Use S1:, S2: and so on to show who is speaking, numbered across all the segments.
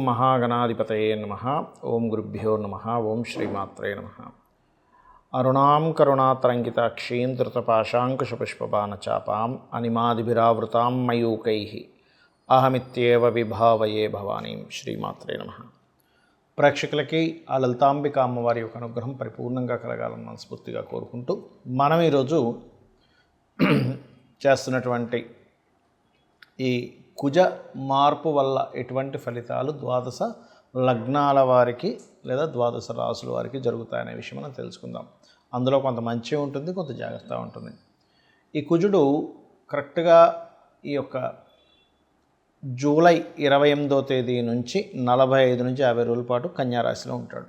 S1: మహాగణాధిపతయే నమః. ఓం గురుభ్యో నమః. ఓం శ్రీమాత్రే నమః. అరుణాం కరుణాతరంగితాక్షీం ధృతపాశాంకుశపుష్పబాణచాపాం అనిమాదిభిరావృతాం మయూకైః అహమిత్యేవ విభావయే భవానీం. శ్రీమాత్రే నమః. ప్రేక్షకులకి ఆ లలితాంబిక అమ్మవారి యొక్క అనుగ్రహం పరిపూర్ణంగా కలగాలని మనస్ఫూర్తిగా కోరుకుంటూ మనం ఈరోజు చేస్తున్నటువంటి ఈ కుజ మార్పు వల్ల ఎటువంటి ఫలితాలు ద్వాదశ లగ్నాల వారికి లేదా ద్వాదశ రాసుల వారికి జరుగుతాయనే విషయం మనం తెలుసుకుందాం. అందులో కొంత మంచి ఉంటుంది, కొంత జాగ్రత్త ఉంటుంది. ఈ కుజుడు కరెక్ట్గా ఈ యొక్క జూలై 28వ తేదీ నుంచి 45 నుంచి 50 రోజుల పాటు కన్యారాశిలో ఉంటాడు.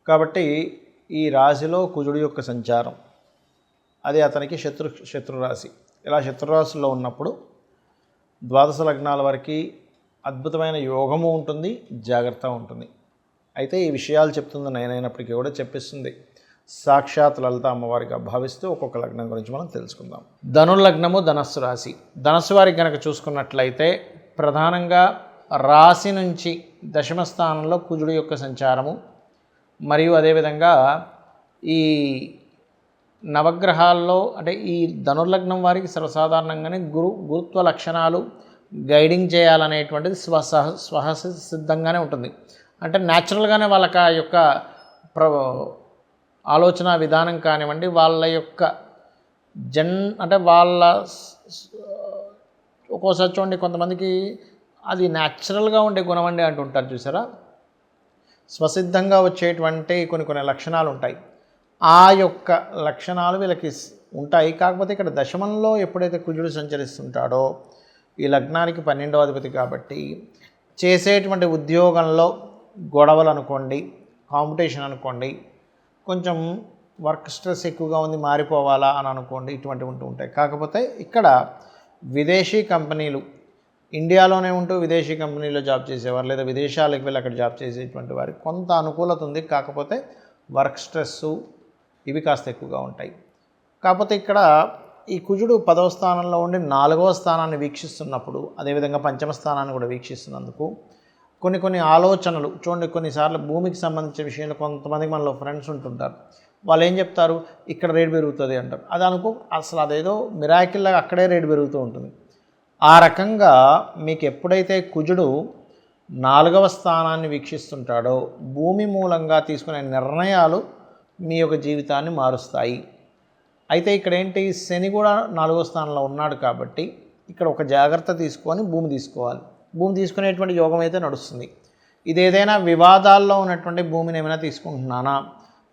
S1: కాబట్టి ఈ రాశిలో కుజుడు యొక్క సంచారం అది అతనికి శత్రురాశి. ఇలా శత్రురాశిలో ఉన్నప్పుడు ద్వాదశ లగ్నాల వారికి అద్భుతమైన యోగము ఉంటుంది, జాగ్రత్త ఉంటుంది. అయితే ఈ విషయాలు చెప్తుంది నేనైనప్పటికీ కూడా చెప్పిస్తుంది సాక్షాత్ లలిత అమ్మవారిగా భావిస్తూ ఒక్కొక్క లగ్నం గురించి మనం తెలుసుకుందాం. ధనుర్లగ్నము ధనస్సు రాశి. ధనస్సు వారికి కనుక చూసుకున్నట్లయితే ప్రధానంగా రాశి నుంచి దశమ స్థానంలో కుజుడు యొక్క సంచారము మరియు అదేవిధంగా ఈ నవగ్రహాల్లో అంటే ఈ ధనుర్లగ్నం వారికి సర్వసాధారణంగానే గురుత్వ లక్షణాలు గైడింగ్ చేయాలనేటువంటిది స్వహసిద్ధంగానే ఉంటుంది. అంటే న్యాచురల్గానే వాళ్ళకి ఆ యొక్క ఆలోచన విధానం కానివ్వండి, వాళ్ళ యొక్క అంటే వాళ్ళ ఒక్కోసారి చూడండి కొంతమందికి అది న్యాచురల్గా ఉండే గుణం అండి అంటుంటారు చూసారా. స్వసిద్ధంగా వచ్చేటువంటి కొన్ని లక్షణాలు ఉంటాయి. ఆ యొక్క లక్షణాలు వీళ్ళకి ఉంటాయి. కాకపోతే ఇక్కడ దశమంలో ఎప్పుడైతే కుజుడు సంచరిస్తుంటాడో ఈ లగ్నానికి 12వ అధిపతి కాబట్టి చేసేటువంటి ఉద్యోగంలో గొడవలు అనుకోండి, కాంపిటీషన్ అనుకోండి, కొంచెం వర్క్ స్ట్రెస్ ఎక్కువగా ఉంది మారిపోవాలా అని అనుకోండి, ఇటువంటివి ఉంటాయి. కాకపోతే ఇక్కడ విదేశీ కంపెనీలు ఇండియాలోనే ఉంటూ విదేశీ కంపెనీలో జాబ్ చేసేవారు లేదా విదేశాలకు వెళ్ళి అక్కడ జాబ్ చేసేటువంటి వారికి కొంత అనుకూలత ఉంది. కాకపోతే వర్క్ స్ట్రెస్సు ఇవి కాస్త ఎక్కువగా ఉంటాయి. కాకపోతే ఇక్కడ ఈ కుజుడు 10వ స్థానంలో ఉండి 4వ స్థానాన్ని వీక్షిస్తున్నప్పుడు, అదేవిధంగా 5వ స్థానాన్ని కూడా వీక్షిస్తున్నందుకు కొన్ని ఆలోచనలు చూడండి. కొన్నిసార్లు భూమికి సంబంధించిన విషయంలో కొంతమందికి మనలో ఫ్రెండ్స్ ఉంటుంటారు. వాళ్ళు ఏం చెప్తారు, ఇక్కడ రేటు పెరుగుతుంది అంటారు. అది అసలు అదేదో మిరాకిల్లాగా అక్కడే రేటు పెరుగుతూ ఉంటుంది. ఆ రకంగా మీకు ఎప్పుడైతే కుజుడు 4వ స్థానాన్ని వీక్షిస్తుంటాడో భూమి మూలంగా తీసుకునే నిర్ణయాలు మీ యొక్క జీవితాన్ని మారుస్తాయి. అయితే ఇక్కడ ఏంటి, శని కూడా 4వ స్థానంలో ఉన్నాడు కాబట్టి ఇక్కడ ఒక జాగ్రత్త తీసుకొని భూమి తీసుకోవాలి. భూమి తీసుకునేటువంటి యోగం అయితే నడుస్తుంది. ఇదేదైనా వివాదాల్లో ఉన్నటువంటి భూమిని ఏమైనా తీసుకుంటున్నానా,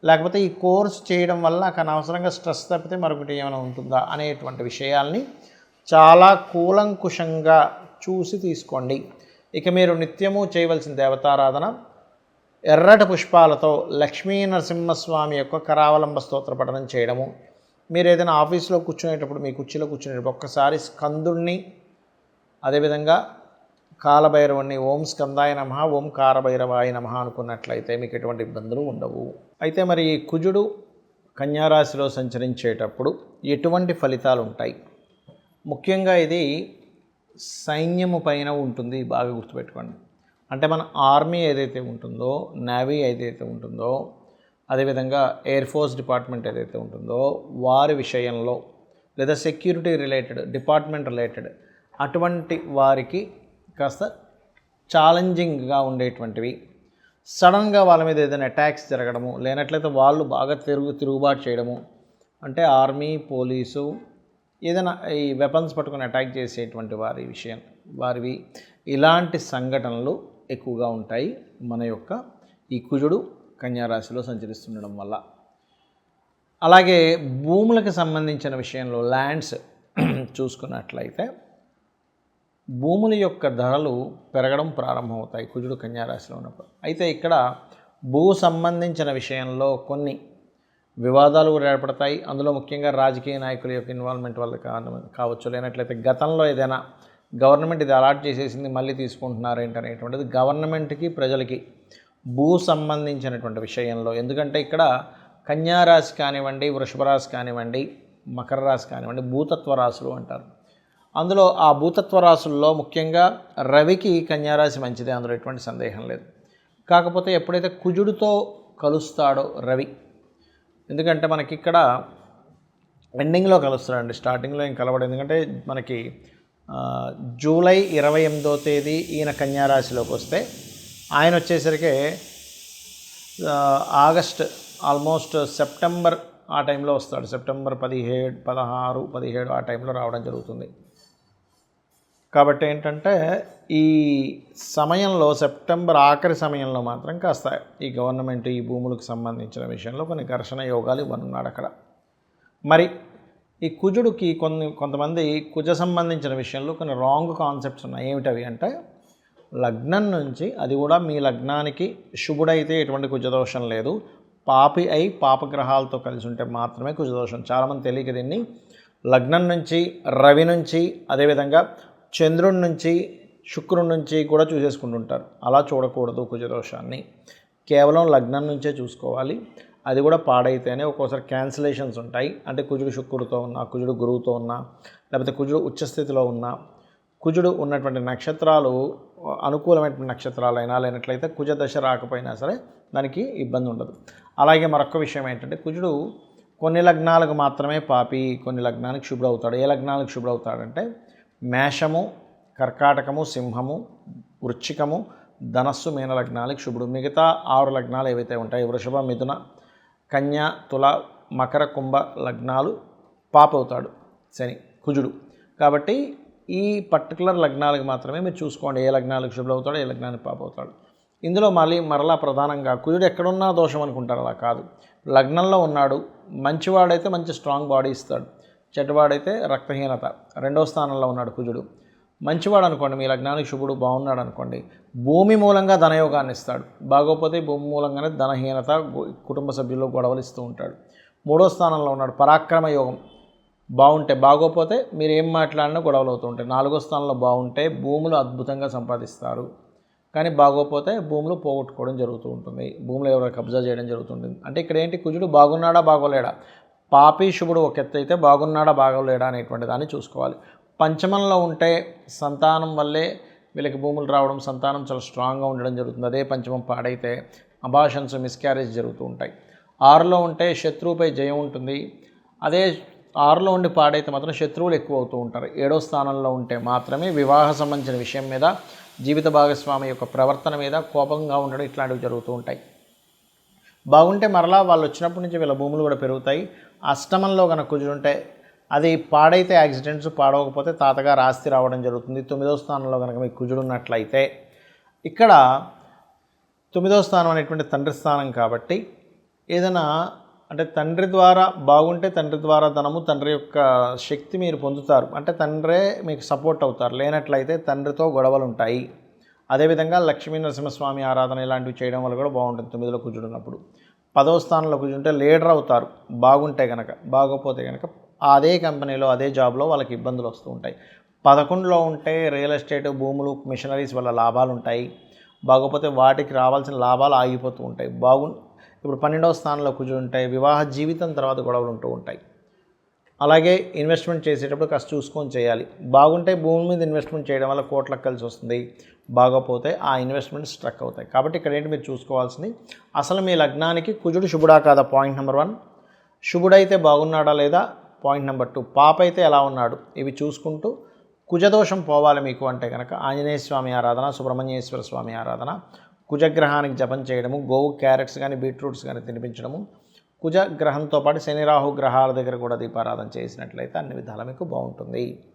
S1: లేకపోతే ఈ కోర్స్ చేయడం వల్ల నాకు అనవసరంగా స్ట్రెస్ తప్పితే మరొకటి ఏమైనా ఉంటుందా అనేటువంటి విషయాల్ని చాలా కూలంకుషంగా చూసి తీసుకోండి. ఇక మీరు నిత్యము చేయవలసిన దేవతారాధన ఎర్రటి పుష్పాలతో లక్ష్మీ నరసింహస్వామి యొక్క కరావలంబ స్తోత్ర పఠనం చేయడము. మీరు ఏదైనా ఆఫీస్లో కూర్చునేటప్పుడు మీ కుర్చీలో కూర్చునేటప్పుడు ఒక్కసారి స్కందుణ్ణి అదేవిధంగా కాలభైరవుణ్ణి ఓం స్కందాయ నమః ఓం కారభైరవాయ నమః అనుకున్నట్లయితే మీకు ఎటువంటి ఇబ్బందులు ఉండవు. అయితే మరి ఈ కుజుడు కన్యారాశిలో సంచరించేటప్పుడు ఎటువంటి ఫలితాలు ఉంటాయి? ముఖ్యంగా ఇది సైన్యము పైన ఉంటుంది, బాగా గుర్తుపెట్టుకోండి. అంటే మన ఆర్మీ ఏదైతే ఉంటుందో, నేవీ ఏదైతే ఉంటుందో, అదేవిధంగా ఎయిర్ ఫోర్స్ డిపార్ట్మెంట్ ఏదైతే ఉంటుందో వారి విషయంలో లేదా సెక్యూరిటీ రిలేటెడ్ డిపార్ట్మెంట్ రిలేటెడ్ అటువంటి వారికి కాస్త ఛాలెంజింగ్గా ఉండేటువంటివి, సడన్గా వాళ్ళ మీద ఏదైనా అటాక్స్ జరగడము, లేనట్లయితే వాళ్ళు బాగా తిరుగుబాటు చేయడము, అంటే ఆర్మీ పోలీసు ఏదైనా ఈ వెపన్స్ పట్టుకొని అటాక్ చేసేటువంటి వారివి ఇలాంటి సంఘటనలు ఎక్కువగా ఉంటాయి మన యొక్క ఈ కుజుడు కన్యారాశిలో సంచరిస్తుండడం వల్ల. అలాగే భూములకు సంబంధించిన విషయంలో ల్యాండ్స్ చూసుకున్నట్లయితే భూముల యొక్క ధరలు పెరగడం ప్రారంభమవుతాయి కుజుడు కన్యారాశిలో ఉన్నప్పుడు. అయితే ఇక్కడ భూ సంబంధించిన విషయంలో కొన్ని వివాదాలు కూడా ఏర్పడతాయి. అందులో ముఖ్యంగా రాజకీయ నాయకుల యొక్క ఇన్వాల్వ్మెంట్ వల్ల కావచ్చు, లేనట్లయితే గతంలో ఏదైనా గవర్నమెంట్ ఇది అలాట్ చేసేసింది మళ్ళీ తీసుకుంటున్నారు ఏంటనేటువంటిది గవర్నమెంట్కి ప్రజలకి భూ సంబంధించినటువంటి విషయంలో. ఎందుకంటే ఇక్కడ కన్యారాశి కానివ్వండి, వృషభ రాశి కానివ్వండి, మకర రాశి కానివ్వండి భూతత్వ రాశులు అంటారు. అందులో ఆ భూతత్వ రాశుల్లో ముఖ్యంగా రవికి కన్యారాశి మంచిదే, అందులో ఎటువంటి సందేహం లేదు. కాకపోతే ఎప్పుడైతే కుజుడితో కలుస్తాడో రవి, ఎందుకంటే మనకి ఇక్కడ ఎండింగ్లో కలుస్తాడండి, స్టార్టింగ్లో ఏం కలవడు. ఎందుకంటే మనకి జూలై 28వ తేదీ ఈయన కన్యారాశిలోకి వస్తే ఆయన వచ్చేసరికి ఆగస్ట్ ఆల్మోస్ట్ సెప్టెంబర్ ఆ టైంలో వస్తాడు. సెప్టెంబర్ 17, 16, 17 ఆ టైంలో రావడం జరుగుతుంది. కాబట్టి ఏంటంటే ఈ సమయంలో సెప్టెంబర్ ఆఖరి సమయంలో మాత్రం కాస్త ఈ గవర్నమెంట్ ఈ భూములకు సంబంధించిన విషయంలో కొన్ని ఘర్షణ యోగాలు ఇవ్వనున్నాడు అక్కడ. మరి ఈ కుజుడికి కొంతమంది కుజ సంబంధించిన విషయంలో కొన్ని రాంగ్ కాన్సెప్ట్స్ ఉన్నాయి. ఏమిటవి అంటే లగ్నం నుంచి, అది కూడా మీ లగ్నానికి శుభుడైతే ఎటువంటి కుజదోషం లేదు, పాపి అయి పాపగ్రహాలతో కలిసి ఉంటే మాత్రమే కుజదోషం. చాలామంది తెలియక దీన్ని లగ్నం నుంచి, రవి నుంచి, అదేవిధంగా చంద్రుడి నుంచి, శుక్రుడి నుంచి కూడా చూసేసుకుంటుంటారు. అలా చూడకూడదు కుజదోషాన్ని, కేవలం లగ్నం నుంచే చూసుకోవాలి. అది కూడా పాడైతేనే ఒక్కోసారి క్యాన్సిలేషన్స్ ఉంటాయి. అంటే కుజుడు శుక్రుడితో ఉన్నా, కుజుడు గురువుతో ఉన్నా, లేకపోతే కుజుడు ఉచ్చస్థితిలో ఉన్నా, కుజుడు ఉన్నటువంటి నక్షత్రాలు అనుకూలమైన నక్షత్రాలైనా లేనట్లయితే కుజ దశ రాకపోయినా సరే దానికి ఇబ్బంది ఉండదు. అలాగే మరొక విషయం ఏంటంటే కుజుడు కొన్ని లగ్నాలకు మాత్రమే పాపి, కొన్ని లగ్నానికి శుభ్రవుతాడు. ఏ లగ్నాలకు శుభ్రవుతాడంటే మేషము, కర్కాటకము, సింహము, వృశ్చికము, ధనస్సు, మీన లగ్నాలకు శుభుడు. మిగతా 6 లగ్నాలు ఏవైతే ఉంటాయి, వృషభ, మిథున, కన్య, తుల, మకర, కుంభ లగ్నాలు పాపవుతాడు శని, కుజుడు. కాబట్టి ఈ పర్టికులర్ లగ్నాలకు మాత్రమే మీరు చూసుకోండి ఏ లగ్నాలకు శుభ్రవుతాడో, ఏ లగ్నానికి పాపవుతాడు. ఇందులో మరలా ప్రధానంగా కుజుడు ఎక్కడున్నా దోషం అనుకుంటారు, అలా కాదు. లగ్నంలో ఉన్నాడు, మంచివాడైతే మంచి స్ట్రాంగ్ బాడీ ఇస్తాడు, చెడ్డవాడైతే రక్తహీనత. 2వ స్థానంలో ఉన్నాడు కుజుడు. మంచివాడు అనుకోండి, మీ లగ్నానికి శుభుడు బాగున్నాడు అనుకోండి, భూమి మూలంగా ధనయోగాన్ని ఇస్తాడు. బాగోపోతే భూమి మూలంగానే ధనహీనత, కుటుంబ సభ్యుల్లో గొడవలు ఇస్తూ ఉంటాడు. 3వ స్థానంలో ఉన్నాడు, పరాక్రమ యోగం. బాగుంటే, బాగోపోతే మీరు ఏం మాట్లాడినా గొడవలు అవుతూ ఉంటాయి. 4వ స్థానంలో బాగుంటే భూములు అద్భుతంగా సంపాదిస్తారు, కానీ బాగోపోతే భూములు పోగొట్టుకోవడం జరుగుతూ ఉంటుంది, భూములు ఎవరో కబ్జా చేయడం జరుగుతుంటుంది. అంటే ఇక్కడ ఏంటి, కుజుడు బాగున్నాడా బాగోలేడా, పాపి శుభుడు ఒక ఎత్తు అయితే బాగున్నాడా బాగోలేడా అనేటువంటి దాన్ని చూసుకోవాలి. పంచమంలో ఉంటే సంతానం వల్లే వీళ్ళకి భూములు రావడం, సంతానం చాలా స్ట్రాంగ్గా ఉండడం జరుగుతుంది. అదే పంచమం పాడైతే అబార్షన్స్, మిస్క్యారేజ్ జరుగుతూ ఉంటాయి. 6లో ఉంటే శత్రువుపై జయం ఉంటుంది. అదే 6లో ఉండి పాడైతే మాత్రం శత్రువులు ఎక్కువ అవుతూ ఉంటారు. 7వ స్థానంలో ఉంటే మాత్రమే వివాహ సంబంధించిన విషయం మీద, జీవిత భాగస్వామి యొక్క ప్రవర్తన మీద కోపంగా ఉండడం, ఇట్లాంటివి జరుగుతూ ఉంటాయి. బాగుంటే మరలా వాళ్ళు వచ్చినప్పటి నుంచి వీళ్ళ భూములు కూడా పెరుగుతాయి. అష్టమంలో కనుక కుజుడుంటే అది పాడైతే యాక్సిడెంట్స్, పాడవకపోతే తాతగారు ఆస్తి రావడం జరుగుతుంది. 9వ స్థానంలో కనుక మీకు కుజుడు ఉన్నట్లయితే, ఇక్కడ 9వ స్థానం అనేటువంటి తండ్రి స్థానం కాబట్టి ఏదైనా అంటే తండ్రి ద్వారా బాగుంటే తండ్రి ద్వారా ధనము, తండ్రి యొక్క శక్తి మీరు పొందుతారు. అంటే తండ్రే మీకు సపోర్ట్ అవుతారు. లేనట్లయితే తండ్రితో గొడవలు ఉంటాయి. అదేవిధంగా లక్ష్మీ నరసింహస్వామి ఆరాధన ఇలాంటివి చేయడం వల్ల కూడా బాగుంటుంది 9లో కుజుడు ఉన్నప్పుడు. 10వ స్థానంలో కుజుంటే లీడర్ అవుతారు బాగుంటే కనుక. బాగోపోతే కనుక అదే కంపెనీలో, అదే జాబ్లో వాళ్ళకి ఇబ్బందులు వస్తూ ఉంటాయి. 11లో ఉంటే రియల్ ఎస్టేట్, భూములు, మిషనరీస్ వల్ల లాభాలు ఉంటాయి. బాగోపోతే వాటికి రావాల్సిన లాభాలు ఆగిపోతూ ఉంటాయి. ఇప్పుడు 12వ స్థానంలో కుజుడు ఉంటాయి, వివాహ జీవితం తర్వాత గొడవలు ఉంటూ ఉంటాయి. అలాగే ఇన్వెస్ట్మెంట్ చేసేటప్పుడు కాస్త చూసుకొని చేయాలి. బాగుంటే భూమి మీద ఇన్వెస్ట్మెంట్ చేయడం వల్ల కోట్లకు కలిసి వస్తుంది, బాగోపోతే ఆ ఇన్వెస్ట్మెంట్ స్ట్రక్ అవుతాయి. కాబట్టి ఇక్కడ ఏంటి మీరు చూసుకోవాల్సింది, అసలు మీ లగ్నానికి కుజుడు శుభుడా కాదా, పాయింట్ నెంబర్ 1. శుభుడైతే బాగున్నాడా లేదా, పాయింట్ నెంబర్ 2. పాప అయితే ఎలా ఉన్నాడు, ఇవి చూసుకుంటూ కుజదోషం పోవాలి మీకు అంటే కనుక ఆంజనేయ స్వామి ఆరాధన, సుబ్రహ్మణ్యేశ్వర స్వామి ఆరాధన, కుజగ్రహానికి జపం చేయడము, గోవు క్యారెట్స్ కానీ బీట్రూట్స్ కానీ తినిపించడము, కుజగ్రహంతో పాటు శని రాహు గ్రహాల దగ్గర కూడా దీపారాధన చేసినట్లయితే అన్ని విధాలా మీకు బాగుంటుంది.